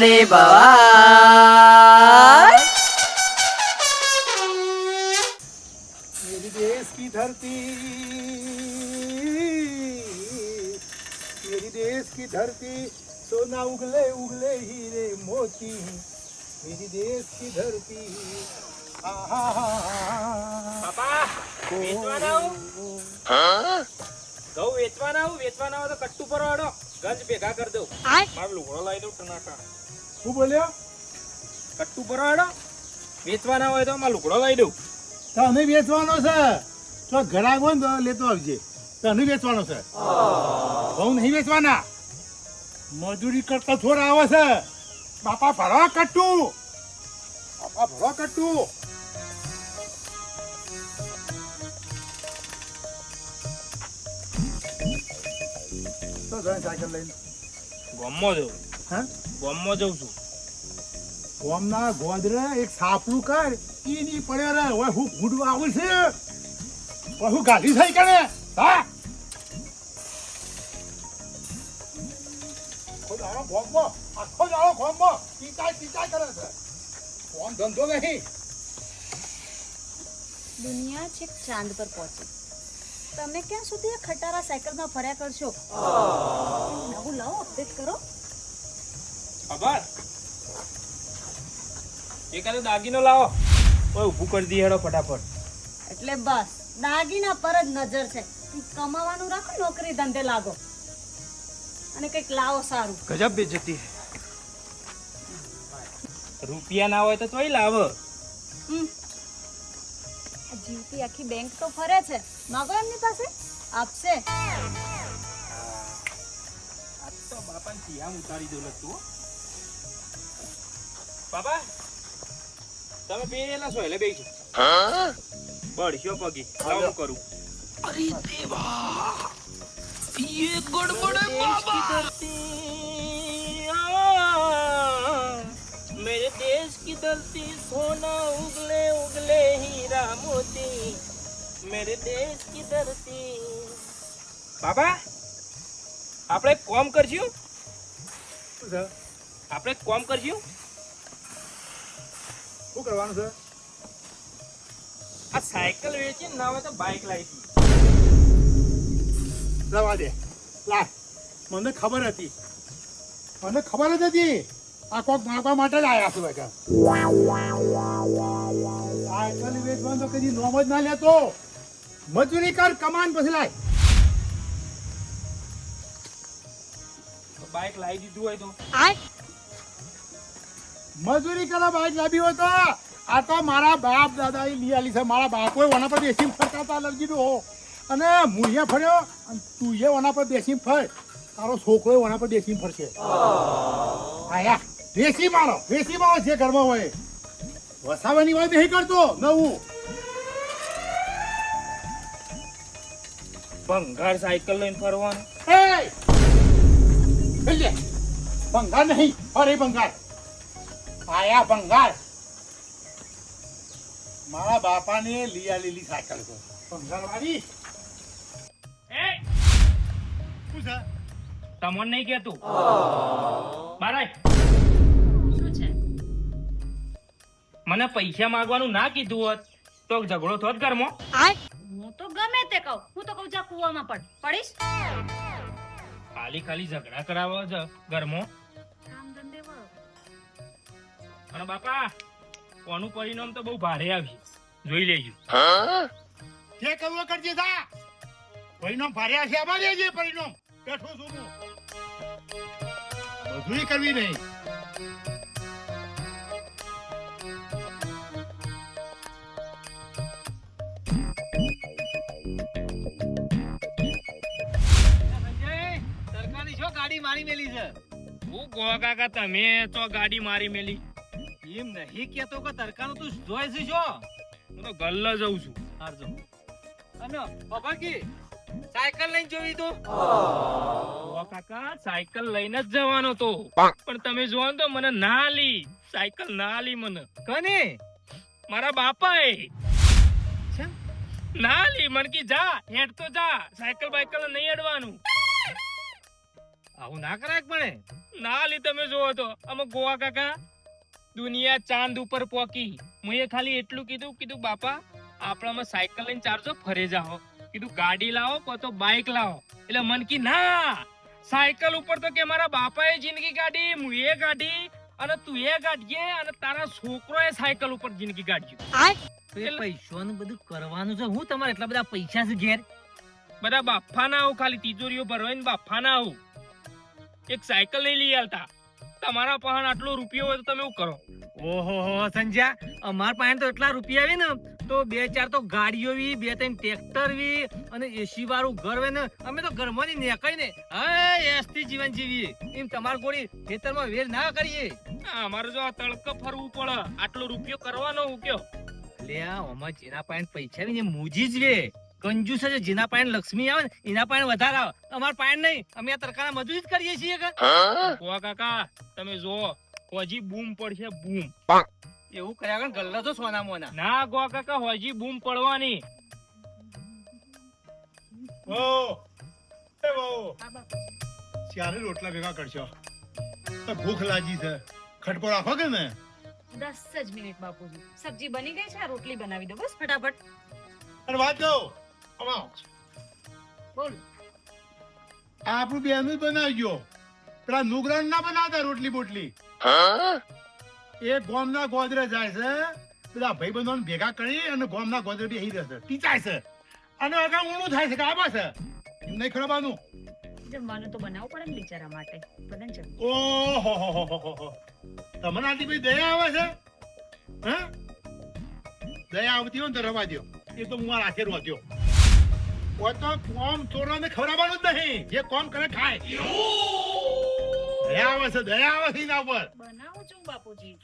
ને ભવાય। मेरी देश की धरती, मेरी देश की धरती, सोना उगले उगले हीरे मोती, मेरी देश की धरती। બાપા વેચવાના ઘઉં વેચવાના હોય તો કટ્ટુ પર વાળો ગંજ ભેગા કરી દઉં મારું લુગડો લાવી દઉં ટનાટા શું બોલ્યો? કટ્ટુ પર વાળો વેચવાના હોય તો મારું લુગડો લાવી દઉં તને વેચવાનો છે તો ઘરાક હોય ને તો લેતો આવજે। તને વેચવાનો છે, ઘઉં નહીં વેચવાના। મજૂરી કરતા થોડા આવે છે। બાપા ભરો કટ્ટુ, બાપા ભરો કટ્ટુ। તો સાયકલ લઈને ગોમમાં જઉં હા ગોમમાં જઉં છું ગોમના ગોંદરે એક સાપલું કર ઈ ની પડ્યો રે। ઓય હું ગુડવા આવું છે, ઓય હું ગાડી થઈ કને હા ખોદારો ગોમમાં આખો જાળો ગોમમાં ટીચાઈ કરે છે। કોમ ધંધો નહીં। દુનિયા છેક ચાંદ પર પહોંચી, તમે ક્યાં સુધી આ ખટારા સાયકલમાં ફર્યા કરશો? નવું લાવો, અપડેટ કરો। ખબર એકાદો દાગીનો લાવો ઓય ઊભું કરી દી હેડો ફટાફટ એટલે બસ દાગીના પર જ નજર છે। કમાવાનું રાખો, નોકરી ધંધે લાગો અને કંઈક લાવો સારું। ગજબ બેજતી રૂપિયા ના હોય તો તોય લાવ આ જીવતી આખી બેંક તો ફરે છે, માગો એમની પાસે, આપશે। આ તો બાપાને સિયામ ઉતારી દઉં તું બાપા તમે બેલા છો એટલે બેસો બળશો પગી લાવું કરું अरे देवा ये गड़बड़ है बाबा। मेरे देश की धरती सोना उगले उगले हीरा मोती मेरे देश की धरती। બાબા આપણે કોમ કરશું આપણે કોમ કરશું શું કરવાનું છે? આ સાયકલ વેચી ના હોય તો બાઇક લાવી રવા દે લા, મને ખબર હતી, મને ખબર જ હતી આ કોક માગવા માટે જ આવ્યા છું બેટા। સાયકલ વેચવાનું તો કદી નોમ જ ના લેતો। મજૂરી કર, કમાન પછી લાય। બાઇક લાવી દીધું હોય તો મજૂરી કરે બાઈક લાવી હોય તો આ તો મારા બાપ દાદા એ લઈ આલી છે। મારા બાપોએ ઓના પર બેસીને ફરતા હતા લગીડો હો, અને હું અહીંયા ફર્યો અને તું એ ઓના પર બેસીને ફર, તારો છોકરો ઓના પર બેસીને ફરશે। આયા બેસી મારો જે ઘરમાં હોય, વસાવાની વાત નહીં કરતો નવું। ભંગાર સાયકલ લઈને ફરવાનું એ લે ભંગાર નહીં, અરે ભંગાર આયા ભંગાર મારા બાપાને લઈ આલેલી સાયકલ છે ભંગાર વાળી। શું છે? તમને નહીં કેતું બારાય શું છે? મને પૈસા માંગવાનું ના કીધું હોત તો ઝઘડો થોત ઘરમાં હું તો ગમે તે કહું, હું તો કહું જા કૂવામાં પડીશ। ખાલી ઝઘડા કરાવો છે ઘરમાં કામ ધંધે વળો। અને બાપા કોનું પરિણામ તો બહુ ભારે આવશે, જોઈ લેજો। જે કરવું કરજે જા, પરિણામ ભાર્યા છે આમાં લેજે પરિણામ। બેઠો છું હું, મજૂરી કરવી નહીં। સરકારી શું ગાડી મારી મેલી છે? હું ગો કાકા તમે તો ગાડી મારી મેલી એમ નહીં કેતો કે તરકાનું તું જોઈ છે છો? હું તો ગલ્લા જઉં છું હારજો અને બાબા કી સાયકલ લઈને જોઈ તો ગો કાકા સાયકલ લઈને જ જવાનો તો, પણ તમે જોવો તો મને ના લી સાયકલ ના લી મને કને મારા બાપાએ ના લી મન કી જા હેડ તો જા સાયકલ બાયકલ નહીં અડવાનું આવું ના કરાય પણ ના લી તમે જોવો તો અમે ગોવા કાકા દુનિયા ચાંદ ઉપર પોકી. મુએ ખાલી એટલું કીધું બાપા આપણામાં સાયકલ લઈને ચારજો ફરે જાઓ. કીધું ગાડી લાવો કો તો બાઇક લાવો. એટલે મન કી ના, સાયકલ ઉપર તો કે મારા બાપાએ જિંદગી કાઢી, મુએ કાઢી અને તું એ કાઢીએ અને તારા છોકરોએ સાયકલ ઉપર જિંદગી કાઢી. તો એ પૈસાનું બધું કરવાનું છે હું તમારે એટલા બધા પૈસા છે ઘેર? બધા બાફાના આવું, ખાલી તિજોરીઓ ભરવાઈને બાફાના આવું. એક સાયકલ નહીં લઈ આલતા. તમારા પાસે આટલો રૂપિયો હોય તો તમે શું કરો? ઓહો સંજ્યા, અમાર પાસે તો એટલા રૂપિયા આવી ને તો 2-4 તો ગાડીઓ વી, 2-3 ટ્રેક્ટર વી અને એસી વાળું ઘર હોય ને અમે તો ઘરમાંની નેકાઈ ને એસથી જીવન જીવીએ. એમ તમાર ગોળી ખેતરમાં વેર ના કરીએ. અમારે જો આ તડકો ફરવું પડે, આટલો રૂપિયો કરવાનો હું કયો? લે આમાં જેના પાસે પૈસા આવી ને મૂજી જ વે કંજૂસ છે. જેના પાસે લક્ષ્મી આવે ને એના પાસે વધારે આવે, અમાર પાસે નહીં. અમે આ તરકાના મજૂરી જ કરીએ છીએ. ગોવા કાકા તમે જો હજી બૂમ પડશે, બૂમ. એવું કર્યા વગર ગલ્લો છો સોના મોના. ના ગોવા કાકા હજી બૂમ પડવાની. ચારે રોટલા ભેગા કરશો. ભૂખ લાગી છે, ખટકો રાખો કે ને? 10 જ મિનિટ બાપુજી, સબ્જી બની ગઈ છે, આ રોટલી બનાવી દો બસ ફટાફટ. અને વાત કહો, બોલ. આપણું બેનું જ બનાવજો, પેલા નુગરાન ના બનાવતા રોટલી બોટલી. એ ગોમના ગોદરે જાય છે, પેલા ભાઈ બંધો ભેગા કરી અને ગોમના ગોદરે બેસી રહેશે, ટીચાય છે અને આગળ ઊણું થાય છે કે આબા છે એમ નહીં ખરાબાનું. જમવાનું તો બનાવવું પડે ને બિચારા માટે. બને ને જમવું. ઓહો, તમને આટલી બધી દયા આવે છે? હે, દયા આવતી હોય ને તો રવા દો. એ તો હું મારા હાથે રોત્યો. કોઈ તો કોમ ચોરોને ખવડાવવાનું જ નહીં, જે કોમ કરે ખાય. દયા આવે છે, દયા આવે છે એના ઉપર. બનાવું છું બાપુજી,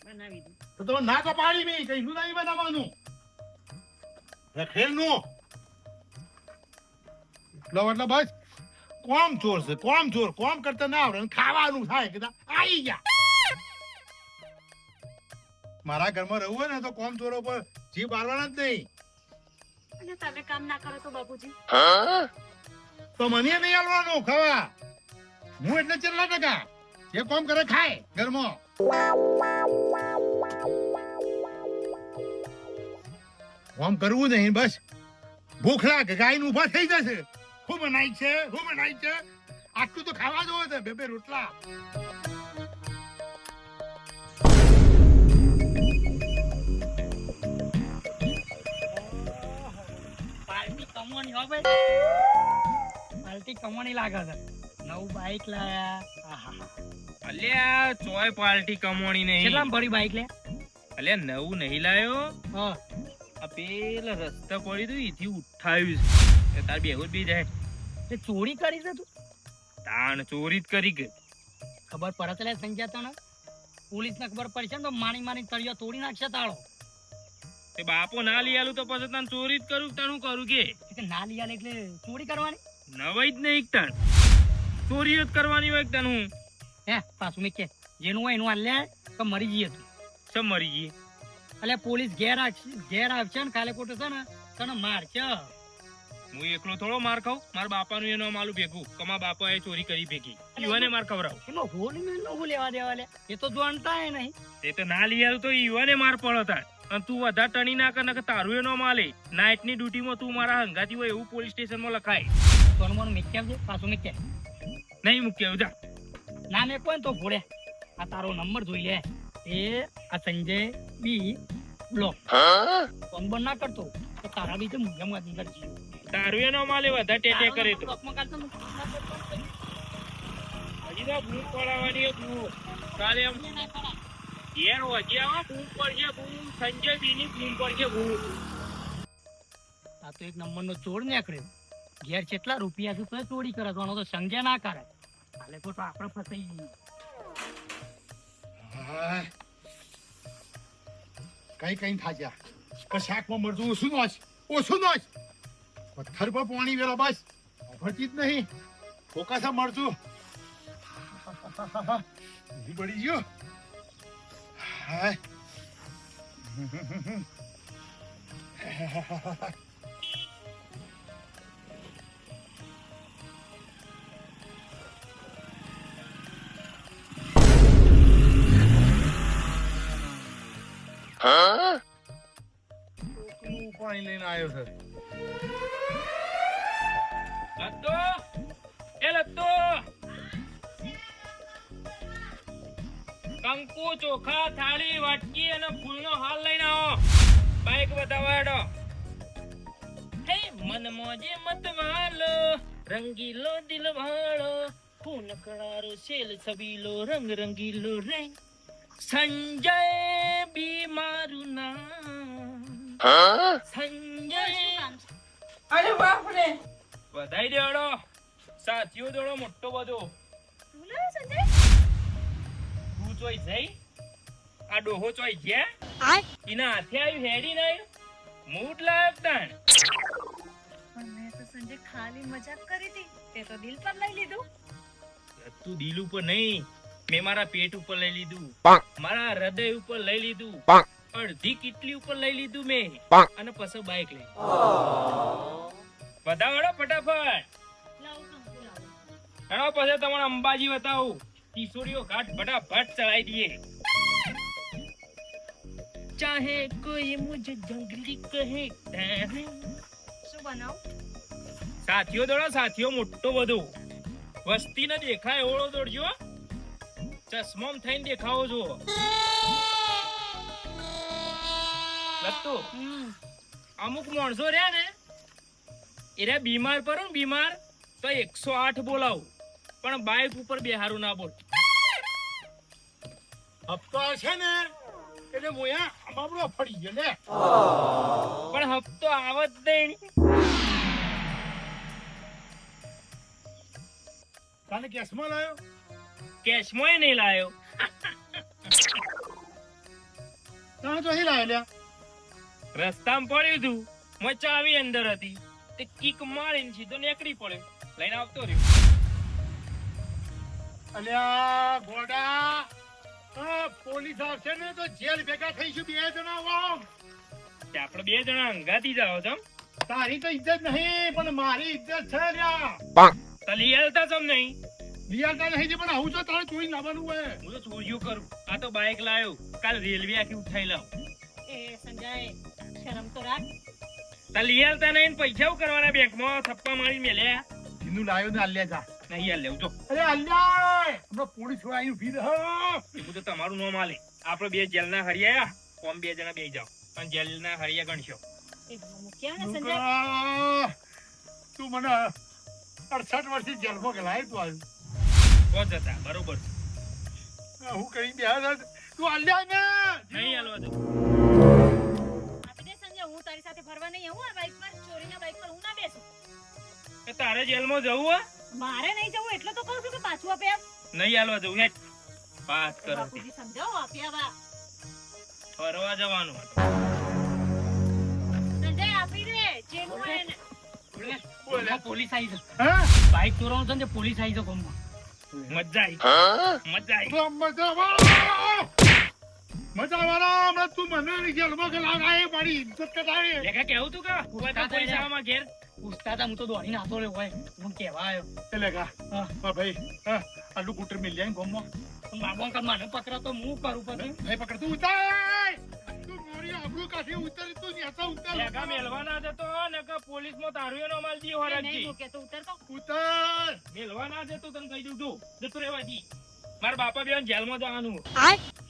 બનાવી દઉં. તો તમે ના તો પાડી મેં કઈ શું નહીં બનાવવાનું રખેલ નું એટલે બસ કોમ ચોર છે, કોમ ચોર. કોમ કરતા ના આવડે ખાવાનું થાય કે આવી ગયા. મારા ઘરમાં રહેવું હોય ને તો કોમ ચોરો પર જીભ બારવાના જ નહીં. અને તમે કામ ના કરો તો બાપુજી? તો મને નહીં આવવાનું ખાવા. હું એટલે ચેટલા ટકા જે કોમ કરે ખાય ઘરમાં. કોમ કરવું નહીં, બસ ભૂખ લાગે ગાયને ઉભા થઈ જશે. ખૂબ બનાવી છે, ખૂબ બનાવી છે, આટલું તો ખાવા જોવે છે, 2 રોટલા. પાર્ટી કમોની હો ભાઈ, પાર્ટી કમોની લાગે છે. નવું બાઈક લાયા. આહા, અલ્યા ચોય પાર્ટી કમોણી નહીં. કેટલામ પડી બાઈક લે? અલ્યા નવું નહીં લાયો. હા, આ પેલા રસ્તા પડી તું એથી ઉઠાવ્યું છે. તાર બેહું જ બી જાય. તે ચોરી કરી છે તું? તાણ ચોરી જ કરી ગઈ. ખબર પડે છે લે સંજ્યા તને? પોલીસ ને ખબર પડશે ને તો માણી તળિયો તોડી નાખશે તાળો. તે બાપો ના લઈ આલું તો પછી તને ચોરી જ કરું. તાણ હું કરું કે ના લઈ આલે એટલે ચોરી કરવાની? નવાઈ જ નહીં તાણ ચોરીઓ જ કરવાની હોય તાણ. હું હે પાછું મેં કે જેનું હોય એનું હાલ લે તો મરી જઈએ તું. સમ મરી ગઈ. એટલે પોલીસ ઘેર આવશે ને કાલે ખોટું છે ને તને મારશે. હું એકલો થોડો માર ખાઉં. મારા બાપાનું એનો માલું ભેગું કમા બાપાએ ચોરી કરી ભેગી ઈવાને માર ખવડાવ. એમાં હોલ મેં હું લેવા દેવા લે, એ તો જાણતા હે નહીં. તે તો ના લઈ આલું તો ઈવાને માર પડો તાર. અને તું વધારે ટણી ના કર, તારું એનો માલે. નાઇટ ની ડ્યુટીમાં તું મારા હંગાતી હોય એવું પોલીસ સ્ટેશનમાં લખાય. સોનમોન મેક્યા છે પાછું મેક્યા નહીં મૂક્યા જા. ના મેં કોઈ તો ભોળે આ તારો નંબર જોઈ લે. એ આ સંજય બી બ્લોક ફોન બંધ ના કરતો તો તારા બી તો મુંજામાં નીકળશે. તારું એનો માલે વધારે ટેટે કરે તો હજી તો બૂમ પડાવવાની બૂમ. કાલે એમ ઘેર હજી આવો બૂમ પડશે બૂમ. સંજય બીની બૂમ પડશે બૂમ. આ તો એક નંબરનો ચોર નીકળ્યો. ઘેર કેટલા રૂપિયા છે તો ચોરી કરે તો તો સંજ્ઞા ના કરે. કાલે તો આપણે ફસાઈ જઈએ. કઈ થાજ્યા કશાકમાં મરતું ઓછું નોશ પથ્થર પર પાણી વેલો બસ ભરતી જ નહીં. ફોકાસા મરતું પડી ગયો. હાય પાણી લઈને આવ્યો છે. લત્તો એ લત્તો કંકુ ચોખા થાળી વાટકી અને ફૂલનો હાલ લઈને આવો બાઈક બતાવાડો હે મન મોજે મત વાલો રંગીલો દિલ વાળો ખૂન કળારો શેલ છબીલો રંગ રંગીલો રે સંજય બી મારું નામ સંજય અરે બાપ રે વધાઈ દેડો સાથીઓ દોડો મોટો બધો શું લાવ્યો સંજય? તું ચોઈ જઈ આ ડોહો ચોઈ ગયા એના હાથે આવ્યું હેડી ના મૂડ લાયક તાણ પણ મેં તો સંજય ખાલી મજાક કરી હતી, તે તો દિલ પર લઈ લીધું. તું દિલ ઉપર નહીં મેં મારા પેટ ઉપર લઈ લીધું મારા હૃદય ઉપર લઈ લીધું અડધી કિટલી ઉપર લઈ લીધું મેં અને પછી બાઈક લઈ બતાવડો ફટાફટ લાવો કંકુ લાવો. એનો પછી તમારે અંબાજી બતાવું કિશોરીઓ ઘાટ ફટાફટ ચડાઈ દઈએ ચાહે કોઈ મુझे જંગલી કહે શું બનાવું? સાથીઓ દોડો સાથીઓ મોટો બધો વસ્તી ને દેખાય એવડો દોડજો ચશ્મોમ થઈને દેખાવો છો લત્તુ અમુક માણસો રહ્યા ને એરા બીમાર પડો ને બીમાર તો 108 બોલાવું પણ બાઈક ઉપર બેહારું ના બોલ હપ્તો છે ને એટલે મોયા બાબડો ફરી ગયો ને. પણ હપ્તો આવત નહીં તને કેસમાં લાયો કેશમાં નહીં લાયો તને તો અહીં લાયો લ્યા. રસ્તામાં પડ્યું તું મેં ચાવી અંદર હતી તે કિક મારીને સીધો નીકળી પડ્યો લઈને આવતો રહ્યો અલ્યા ગોડા પોલીસ આવશે ને તો જેલ ભેગા થઈશું 2 જણા આમ. તે આપણે 2 જણા અંગાથી જાઓ છો તારી તો ઇજ્જત નહીં પણ મારી ઇજ્જત છે લ્યા. તો લઈ આવતા છો નહીં લિયાતા નહીં છે પણ આવું તો તારે ચોરી લાવવાનું હોય. હું તો ચોરીઓ કરું આ તો બાઈક લાયો કાલ રેલવે આખી ઉઠાઈ લાવ એ સંજય શરમ તો રાખ. તો લઈ આવતા નહીં પૈસા કરવાના બેંકમાં થપ્પા મારી મેલ્યા એનું લાયો ને અલ્યા જા. નહીં યાર લેવું તો અરે અલ્યા હમણાં પોલીસ વાળા ઉભી રહે. એવું તો તમારું નામ આલે આપણે 2 જેલના હરિયા કોમ 2 જણા બેસી જાઓ પણ જેલના હરિયા ગણશો એ મૂક્યા ને સંજય. તું મને 68 વર્ષથી જેલમાં ગલાય તું આવ્યું. તો જતા બરોબર છે. હું કરી બે તું અલ્યા ને નહીં હાલવા દો આપી દે સંજય, હું તારી સાથે ફરવા નહીં આવું. આ બાઈક પર ચોરીના બાઈક પર હું ના બેસું. કે તારે જેલમાં જવું હે મારે નહીં જવું એટલે તો કહું છું કે પાછું આપે આપ. નહીં હાલવા દઉં હેટ વાત કરો બાપુજી સમજાવો આપ્યા વા. ફરવા જવાનું સંજય આપી દે જે હોય ને. પોલીસ આવી છે હા બાઈક ચોરવાનું છે ને પોલીસ આવી છે કોમમાં મજા આવી મજા આવી મજા વાળા હમણાં તું મને જેલમાં ગલાય મારી ઇજ્જત કરાય. લેખા કેવું તું કે ઉભા પોલીસ આવવામાં ઘેર પૂછતા હતા હું તો દોડીને આવતો રહ્યો હોય હું કહેવા આવ્યો એટલે કા ભાઈ આટલું કુટર મિલ જાય ગોમમાં માગવા કર મને પકડા તો હું કરું પછી ભાઈ પકડ તું ઉતાર તું મારી આબરૂ કાઢી ઉતર તું નેતા ઉતર લેખા મેલવાના જતો ને કે પોલીસમાં તારુંનો માલ દી નહીં હોરજી મૂકે તો ઉતર તો. ઉતર મેલવાના જતો તને કહી દઉં તું જતો રહેવા દી મારા બાપા બેન જેલમાં જવાનું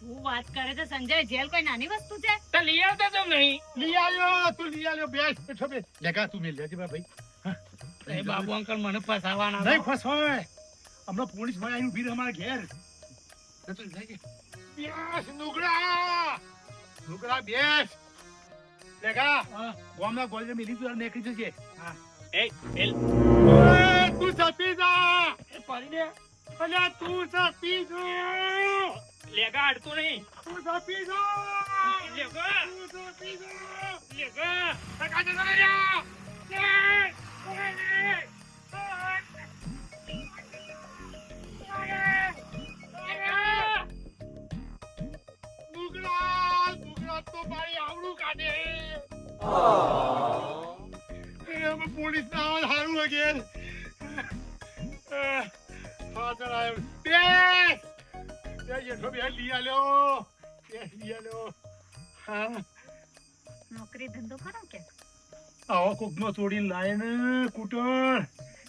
શું વાત કરે છે સંજય? જેલ કોઈ નાની વસ્તુ છે? તો લઈ આવતા તો નહીં લઈ આવ્યો તું લઈ આવ્યો બેસ બેઠો બે લેગા તું મિલ લેજે ભાઈ એ બાબુ અંકલ મને ફસાવાના નહીં ફસવાય હમણાં પોલીસ ભાઈ આવીને ઉભી રહે અમારા ઘેર જતો રહે કે બેસ નુકડા બેસ લેગા ગામના ગોળે મિલી તું નીકળી જશે એ મેલ ઓય તું સપી જા એ પડી દે અલ્યા તું સપી જા લેગા અડતું નહીં તું સપી જા લેગા તું સપી જા લેગા સકા જતો રહ્યા નુકડા તો મારી આવડું કાઢે પોલીસ ના આવે સારું લાગે ફાધર આવ્યો બે જેઠો બે લઈ આલ્યો હા નોકરી ધંધો કરો કે આવો કોકનો છોડીને લાય ને કૂટણ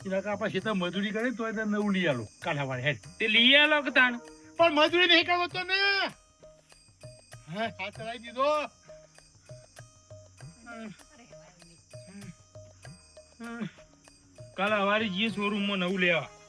એના કાપા સીતા મજૂરી કરે તો એને નવું લઈ આલો કાઠાવાળી હેડ તે લઈ આલો કે તાણ પણ મજૂરી નહીં કરવો તો ને હા હાથ ચલાવી દીધો કાલ સવારે જઈએ શોરૂમમાં નવું લેવા